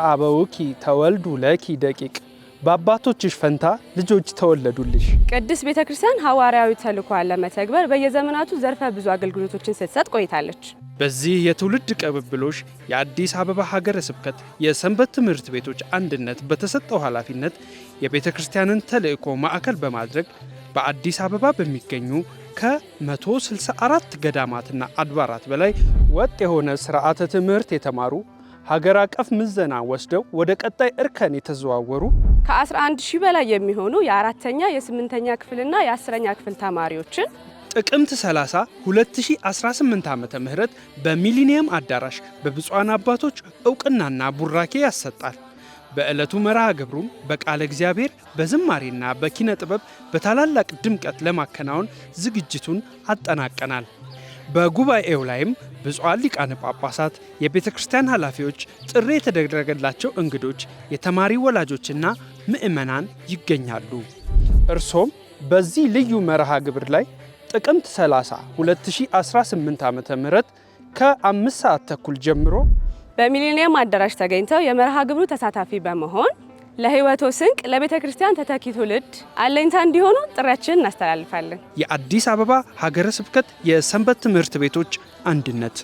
አበውኪ ተወልዱ ለኪ ደቂቅ በአባቶችሽ ፈንታ ልጆች ተወለዱልሽ። ቅድስት ቤተክርስቲያን ሐዋርያዊ ተልእኮዋን ለመተግበር በየዘመናቱ ዘርፈ ብዙ አገልግሎቶችን ስትሰጥ ቆይታለች። በዚህ የትውልድ ቅብብሎሽ የአዲስ አበባ ሀገረ ስብከት የሰንበት ትምህርት ቤቶች አንድነት በተሰጠው ኃላፊነት የቤተክርስቲያንን ተልእኮ ማዕከል በማድረግ በአዲስ አበባ በሚገኙ ከ164 ገዳማትና አድባራት በላይ ወጥ የሆነ ስርዓተ ትምህርት የተማሩ ሀገር አቀፍ ምዘና ወስደው ወደ ቀጣይ እርከን የተዘዋወሩ ከ11,000 በላይ የሚሆኑ የ4ኛ የ8ኛ ክፍልና የ10ኛ ክፍል ተማሪዎችን ጥቅምት 30 2018 ዓመተ ምህረት በሚሊኒየም አዳራሽ በብፁዓን አባቶች ዕውቅናና ቡራኬ ያሰጣል። በዕለቱ መርሃ ግብሩም በቃለ እግዚአብሔር በዝማሬና በኪነ ጥበብ በታላላቅ ድምቀት ለማከናወን ዝግጅቱን አጠናቀናል። በጉባኤው ላይም ብፁዓን ሊቃነ ጳጳሳት፣ የቤተ ክርስቲያን ኃላፊዎች፣ ጥሪ የተደረገላቸው እንግዶች፣ የተማሪ ወላጆችና ምዕመናን ይገኛሉ። እርሶም በዚህ ልዩ መርሃ ግብር ላይ ጥቅምት 30 2018 ዓ.ም ከ5 ሰዓት ተኩል ጀምሮ በሚሊኒየም አዳራሽ ተገኝተው የመርሃ ግብሩ ተሳታፊ በመሆን ለሕይወቶ ስንቅ ለቤተ ክርስቲያን ተተኪ ትውልድ አለኝታ እንዲሆኑ ጥሪያችንን እናስተላልፋለን። የአዲስ አበባ ሀገረ ስብከት የሰንበት ትምህርት ቤቶች አንድነት